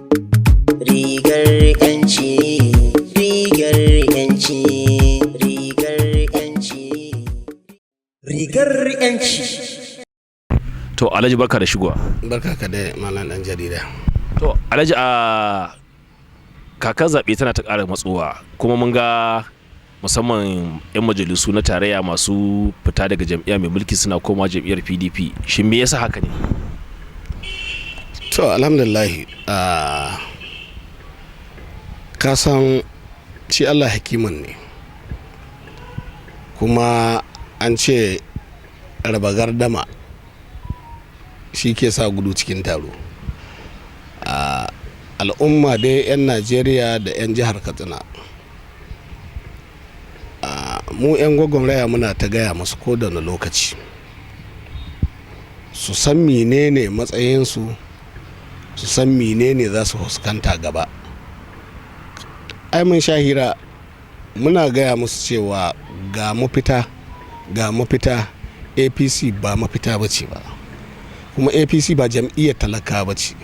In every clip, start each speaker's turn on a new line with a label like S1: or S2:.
S1: Rigar yanci, rigar yanci, rigar yanci, rigar yanci.
S2: To Alhaji barka da shigowa.
S3: Barka ka da malam dan jarida.
S2: To Alhaji a kakar zaɓe tana ta ƙara matsowa kuma mun ga musamman 'yan majalisu na tarayya masu fita daga jam'iyya mai mulki suna koma jam'iyyar PDP. Shin me yasa haka ne?
S3: To alhamdulillah ka san shi Allah hakiman ne kuma an ce raba gardama shi ke sa gudu cikin taro. Al'umma dai 'yan Najeriya da 'yan jihar Katsina mu 'yan gwagwarmaya muna ta gaya masu ko da na lokaci su san menene matsayinsu, su san menene za su fuskanta gaba. Ai mun shahira muna gaya musu cewa ga mafita APC ba mafita bace ba, kuma APC ba jam'iyyar talaka bace,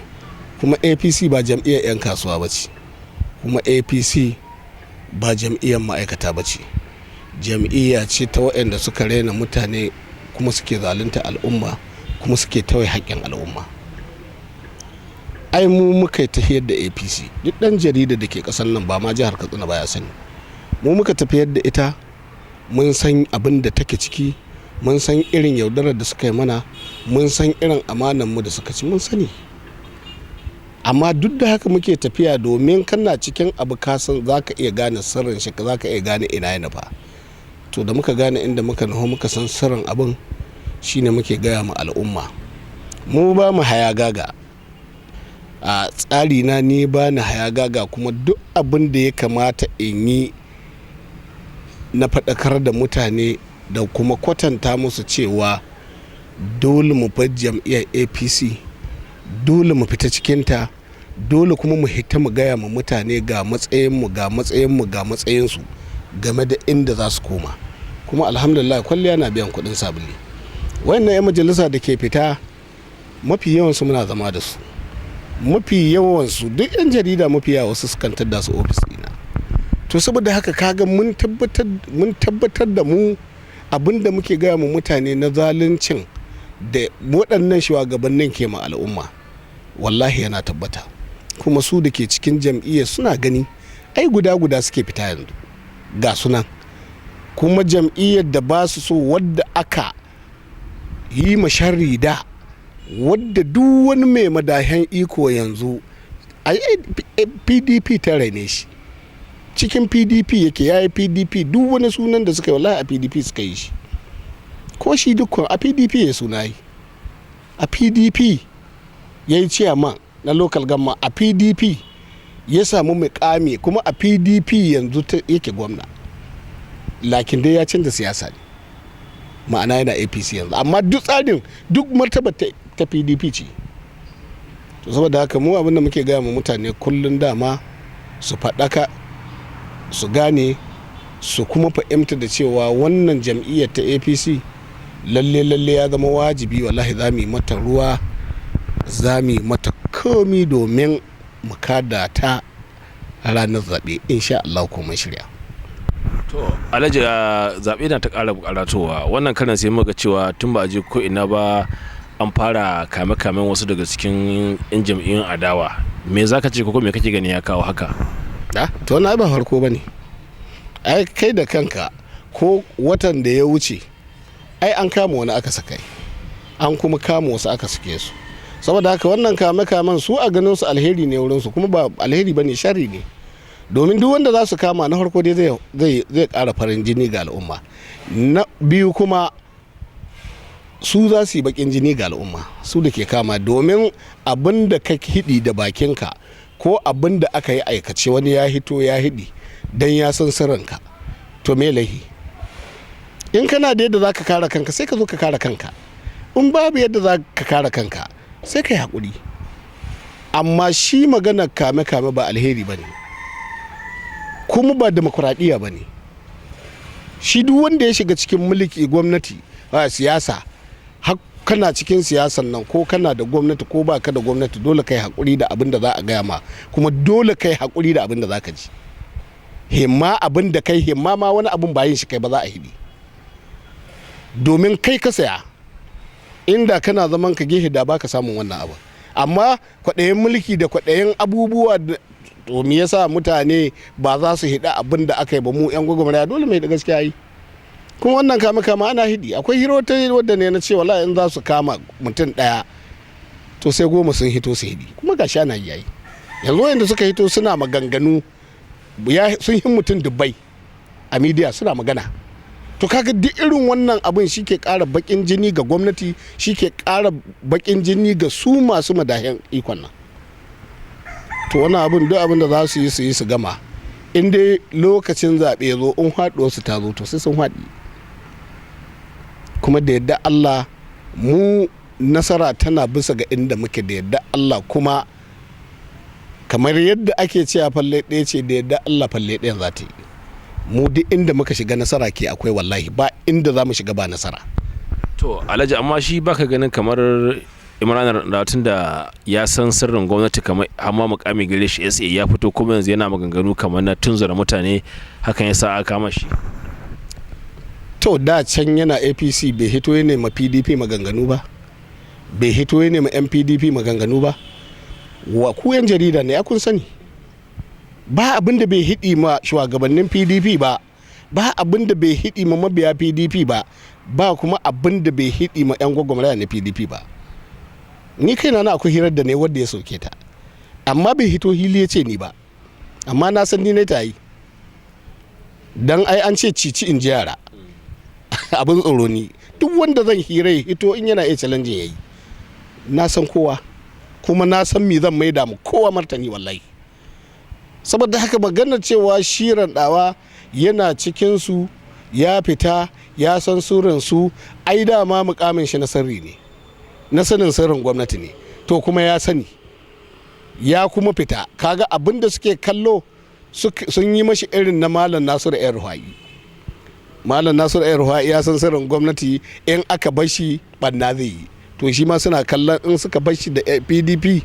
S3: kuma APC ba jam'iyyar 'yan kasuwa bace, kuma APC ba jam'iyyar ma'aikata bace. Jam'iyya ce ta waɗanda suka raina mutane kuma suke zalunta al'umma kuma suke tawaye haƙƙin al'umma. Ai mu muka yi tafiyar da APC, duk ɗan jarida da ke ƙasar nan ba ma jihar Katsina ba ya sani. Mu muka tafiyar da ita, mun san abin da take ciki, mun san irin yaudarar da suka yi mana, mun san irin amanan mu da suka ci, mun sani. Amma duk da haka muke tafiya domin kana cikin abu kasan za ka iya gane sirrin shi, za ka iya gane ina yana fa. To da muka gane inda muka naho muka san sirrin abin shine muke gaya ma al'umma. Mu ba mu hayagaga. A tsari na ni ba ni hayagaga, kuma duk abin da ya kamata in yi na faɗakar da mutane da kuma kwatanta musu cewa dole mu bar jam'iyyar APC, dole mu fita cikinta, dole kuma mu hita mu gaya ma mutane ga matsayinsu game da inda za su koma. Kuma alhamdulillah kwalliya na biyan kuɗin sabuli. Wayannan 'yan majalisa da ke fita mafi yawansu muna zama da su, mafi yawansu duk 'yan jarida mafi yawa wasu sukan tada su ofis ɗina. To saboda haka kaga mun tabbatar da mu abin da muke gaya ma mutane na zaluncin da waɗannan shugabannin ke ma al'umma wallahi yana tabbata. Kuma su da ke cikin jam'iyyar suna gani, ai guda suke fita yanzu ga sunan. Kuma jam'iyyar da ba su so, wadda aka yi masharri da, wadda duk wani mai madahan iko yanzu ai PDP ta raine shi, cikin PDP yake, ya yi PDP, duk wani sunan da suka yi wallahi a PDP suka yi shi, ko shi dukkan a PDP ya suna yi, a PDP ya yi chairman na local government, a PDP ya samu mukami, kuma a PDP yanzu yake gwamna. Lakin dai ya canza siyasa ne, ma'ana yana APC yanzu, amma duk tsarin duk martaba ta PDP ce. To saboda haka mu abinda muke gaya ma mutane kullun dama su faɗaka, su gane, su kuma fahimta da cewa wannan jam'iyyar ta APC lalle ya zama wajibi, wallahi za mu yi mata ruwa, za mu yi mata komi domin mu kada ta ranar zaɓe, insha Allah kuma shirya.
S2: To Alhaji zaɓe na ta ƙara karatowa, wannan karan sai muka cewa tun ba a je ko ina ba an fara kame-kamen wasu daga cikin 'yan jam'iyyun adawa. Me za ka ce ko me kake gani ya kawo haka?
S3: To na ba farko ba ne. Ai kai da kanka ko watan da ya wuce ai an kama wani aka sakai, an kuma kama wasu aka sake su. Saboda haka wannan kame-kamen su a ganin su alheri ne wurinsu, kuma ba alheri ba ne, sharri ne. Domin duk wanda za su kama na farko dai zai ƙara farin jini ga al'umma, na biyu kuma su za su yi bakin jini ga al'umma, su da ke kama, domin abin da ka hidi da bakinka ko abin da aka yi aikace wani ya hito ya hidi don ya san sirrinka, to me laihi? In kana da yadda za ka kare kanka sai ka zo ka kare kanka, in babu yadda za ka kare kanka sai ka yi haƙuri. Amma shi maganar kame-kame ba alheri ba ne, kuma ba demokuraɗiyya ba ne. Shi duk wanda ya shiga cikin mulki, gwamnati, siyasa, kana cikin siyasan nan ko kana da gwamnati ko baka da gwamnati dole kai hakuri da abin da za a gaya ma kuma dole kai hakuri da abin da za ka ji. Himma abin da kai himma ma wani abin bayin shi kai ba za a hidi domin kai ka saya, inda kana zaman ka gehe da baka samun wannan abu. Amma kwaɗayin mulki da kwaɗayin abubuwa to me yasa mutane ba za su hida abin da aka yi ba? Mu yan gwagwarmaya dole mai da gaskiya yi. Kuma wannan kama ana hidi. Akwai hirota wadda ne na ce wallahi in za su kama mutum ɗaya to sai 10 sun hito su hidi, kuma gashi ana yi. Yanzu wanda suka hito suna maganganu sun yi mutum dubbai a midiya suna magana. To kaga duk irin wannan abin shi ke ƙara baƙin jini ga gwamnati, shi ke ƙara baƙin jini ga su masu madahin ikon nan. To wannan abin duk abin da za su yi su gama, in dai lokacin zaɓe zo in haɗuwar su ta zo to sai sun haɗi. Kuma da yadda Allah mu nasara tana bisa ga inda muke, da yadda Allah kuma kamar yadda ake cewa falle ɗaya ce, da yadda Allah falle ɗayan za ta yi. Mu duk inda muka shiga nasara ke akwai, wallahi ba inda za mu shiga ba nasara.
S2: To Alhaji, amma shi baka ganin kamar Imran Ratun da ya san sirrin gwamnati, kamar hamma mukami gare shi SA ya fito kuma yanzu yana maganganu kamar na tunzura mutane, hakan yasa aka kama shi?
S3: To da can yana APC bai hito ne ma PDP maganganu ba, bai hito ne ma MPDP maganganu ba. Wa ku yan jarida ne kun sani, ba abin da bai hidi ma shugabannin PDP ba, ba abin da bai hidi ma mabiya PDP ba, ba kuma abin da bai hidi ma yan gwagwarmaya na PDP ba. Ni kaina na akwai hirar da ne wanda ya soke ta, amma bai hito hili ya ce ni ba, amma na san ni ne ta yi. Dan ai an ce cici in ji yara abin tsoro ni, duk wanda zan hira ya hito in yana iya challenge yayi. Na san kowa kuma na san me zan maida mu kowa martani wallahi. Saboda haka maganar cewa shi Randawa yana cikin su ya fita ya san surin su, ai dama mukamin shi na sirri ne, na sanin sirrin gwamnati ne, to kuma ya sani ya kuma fita. Kaga abin da suke kallo sun yi mashi irin na Malam Nasiru El-Rufai. Malam Nasiru El-Rufai ya san sirrin gwamnati, in aka bar shi banna zai yi, to shi ma suna kallon in suka bar shi da PDP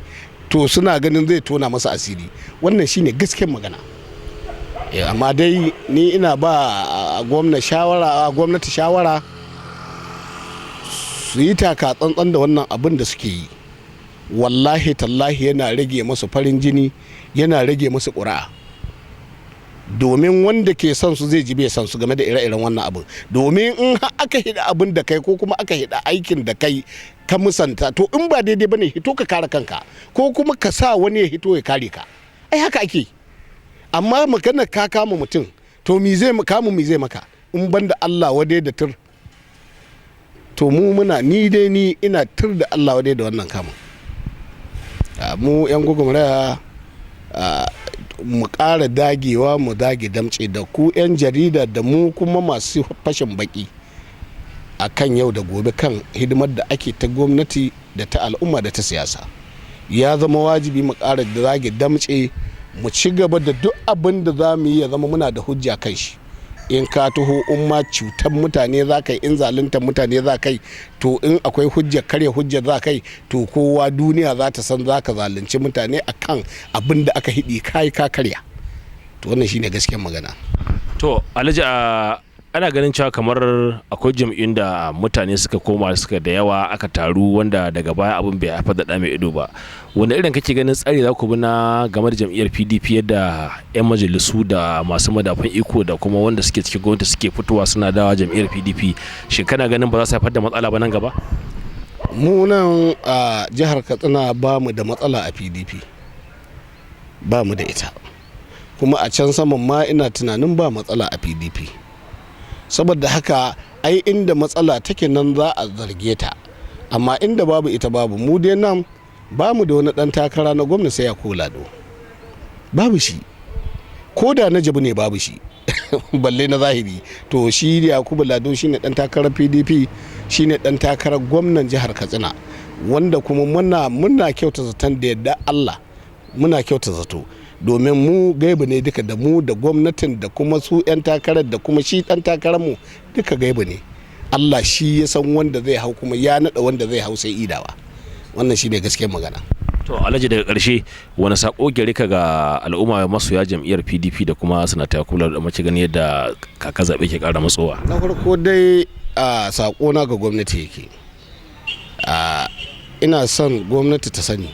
S3: to suna ganin zai tona masa asiri. Wannan shine gaskiyar magana. Amma dai ni ina ba gwamnati shawara su yi taka tsantsan da wannan abin da suke yi. Wallahi tallahi yana rage masu farin jini, yana rage masu ƙuri'a. Domin wanda ke son su zai ji bai son su game da ire-iren wannan abin. Domin in aka hida abin da kai ko kuma aka hida aikin da kai ka musanta, to in ba daidai bane hito ka kare kanka, ko kuma ka sa wani ya hito ya kare ka. Ai haka ake. Amma magana ka kama mutum, to mi zai maka in banda Allah wade da tur. To mu ni ina tur da Allah wade da wannan kamun. Mu yan gwagwarmaya mu ƙara dagewa, mu dage damce da ku 'yan jarida da mu kuma masu fashin baki a kan yau da gobe kan hidimar da ake ta gwamnati da ta al'umma da ta siyasa. Ya zama wajibi mu ƙara dage damce, mu ci gaba da duk abin da za mu yi ya zama muna da hujja kan shi. In ka taho in ma cutar mutane za kai, in zaluntar mutane za kai, to in akwai hujjar karya hujjar za kai, to kowa duniya za ta san za ka zalunci mutane akan abin da aka hidi kai ka karya. To wannan shine gaskiyar magana.
S2: To Alhaji, ana ganin cewa kamar akwai jam'iyyun da mutane suka koma suka da yawa aka taru, wanda daga baya abin bai haifar da mai ido ba. Wanda irin kake ganin tsari za ku bi na game da jam'iyyar PDP yadda 'yan majalisu da masu madafan iko da kuma wanda suke cikin gwamnati suke fitowa suna dawa jam'iyyar PDP, shin kana ganin ba za su haifar da matsala ba nan gaba?
S3: Mu nan a jihar Katsina ba mu da matsala a PDP, ba mu da ita. Kuma a can saman ma ina tunanin ba matsala a PDP. Saboda haka ai inda matsala take nan za a zarge ta, amma inda babu ita babu. Mu dai nan ba mu da wani dan takara na gwamnati sai ya Lado, babu shi, ko da na jabu ne babu shi balle na zahiri. To shi Yakubu Lado shine dan takarar PDP, shine dan takarar gwamnan jihar Katsina, wanda kuma muna kyauta zaton da yadda Allah muna kyauta zato, domin mu gaibu ne duka, da mu da gwamnatin da kuma su 'yan takarar da kuma shi dan takarar mu duka gaibu ne. Allah shi ya san wanda zai hau kuma ya naɗa wanda zai hau sai idawa. Wannan shi ne gaskiyar magana.
S2: To Alhaji, daga ƙarshe wani sako gare ka ga al'umma masoya jam'iyyar PDP da kuma sanata Kula da mace gani yadda kaka zaɓe ke ƙara matsowa?
S3: Na farko dai a sako na ga gwamnati yake, ina son gwamnati ta sani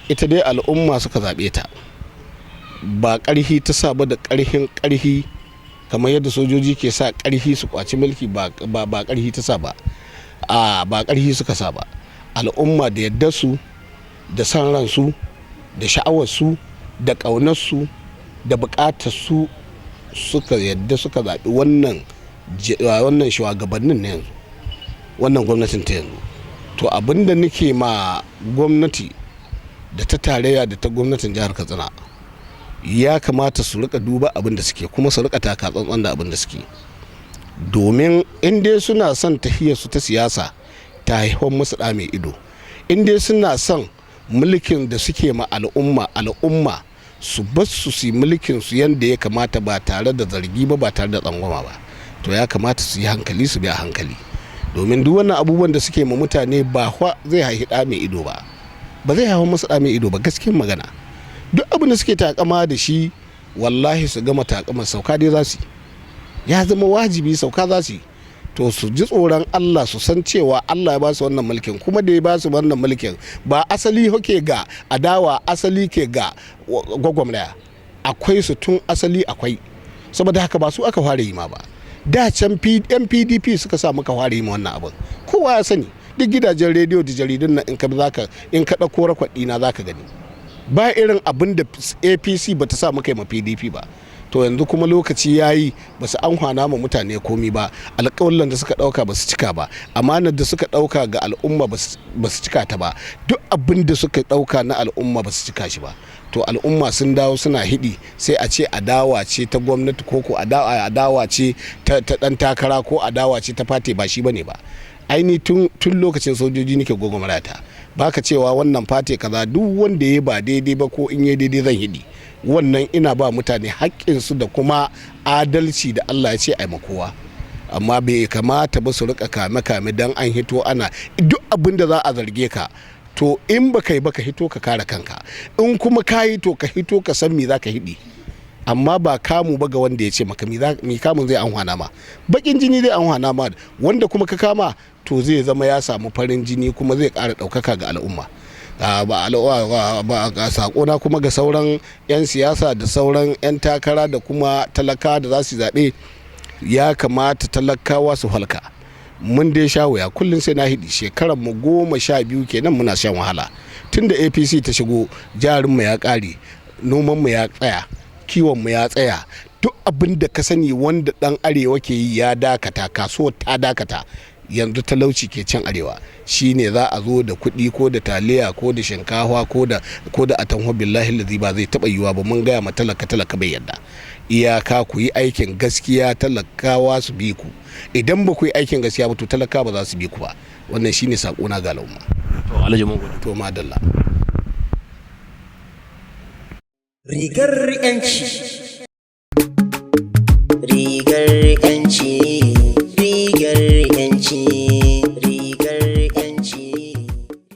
S3: ita dai al'umma suka zaɓe ta, ba ƙarhi ta sa ba da ƙarhin ƙarhi kamar yadda sojoji ke sa ƙarhi su kwaci mulki, ba ƙarhi ta sa ba, ba ƙarhi suka sa ba. Al'umma da yadda su da san ransu da sha'awarsu da ƙaunarsu da buƙatar su suka yadda suka zaɓi wannan shugabannin na yanzu, wannan gwamnatin ta yanzu. To abinda nake ma gwamnati da ta tarayya da ta gwamnatin jihar Katsina, ya kamata su rika duba abin da suke kuma su rika taka tsantsan da abin da suke, domin in dai suna son tahiyar su ta siyasa ta haifar musu da mai ido, in dai suna son mulkin da suke ma al'umma su basu su yi mulkin su yanda ya kamata ba tare da zargi ba tare da tsangwama ba, to ya kamata su yi hankali, su bi a hankali, domin duk wannan abubuwan da suke ma mutane ba zai haihi da mai ido ba zai haifar musu da mai ido ba. Gaskiyar magana, duk abin da suke takama da shi wallahi su gama takamar sauka dai za su yi, ya zama wajibi sauka za su yi. To su ji tsoron Allah, su san cewa Allah ya ba su wannan mulkin, kuma da ya ba su wannan mulkin ba asali ke ga adawa, asali ke ga gwagwamnaya, akwai su tun asali akwai, saboda haka ba su aka fara yi ma ba, da can yan PDP suka sa muka fara yi ma wannan abin, kowa ya sani. Duk gidajen rediyo da jaridun nan in ka ɗauko rakwaɗi na zaka gani ba irin abin da APC bata sa muka yi ma PDP ba. To yanzu kuma lokaci ya yi, ba su amfana ma mutane komi ba, alƙawarin da suka ɗauka ba su cika ba, amanar da suka ɗauka ga al'umma ba su cika ta ba, duk abin da suka ɗauka na al'umma ba su cika shi ba. To al'umma sun dawo suna hidi, sai a ce adawa ce ta gwamnati ko adawa ce ta ɗan takara ko adawa ce ta fate, ba shi bane ba. Aini tun lokacin sojoji nake gwagwarmata, baka cewa wannan fate kaza duk wanda ya ba daidai ba ko in ya daidai zan hidi. Wannan ina ba mutane haƙƙinsu da kuma adalci da Allah ya ce a kowa, amma bai kamata ba su rika kame dan an hito ana duk abin da za a zarge ka, to in baka yi baka hito ka kare kanka, in kuma ka yi to ka hito ka san me za ka hidi, amma ba kamu ba ga wanda ya ce maka mi kamun zai anhwana ma, bakin jini zai anhwana ma, wanda kuma ka kama to zai zama ya samu farin jini kuma zai ƙara ɗaukaka ga al'umma. Ba sakona kuma ga sauran 'yan siyasa da sauran 'yan takara da kuma talaka da za su zaɓe, ya kamata talakawa su halka. Mun dai sha wuya, kullum sai na hidi, shekarar mu 12 kenan muna shan wahala, tunda APC ta shigo jarin mu ya ƙare, noman mu ya tsaya, kiwon mu ya tsaya, duk abin da ka sani wanda dan arewa ke yi ya dakata, kasuwar ta dakata. Yanzu talauci ke cin arewa, shine za a zo da kuɗi ko da taliya ko da shinkafa ko da atanwa, billahi lazi ba zai taɓa yiwa ba. Mun gaya ma talaka bai yadda, iyaka ku yi aikin gaskiya, talakawa su bi ku, idan ba ku yi aikin gaskiya ba to talaka ba za su bi ku ba. Wannan shine sakona ga al'umma.
S2: To Alhaji mun gode.
S3: To madalla.
S1: Rigar 'yanci.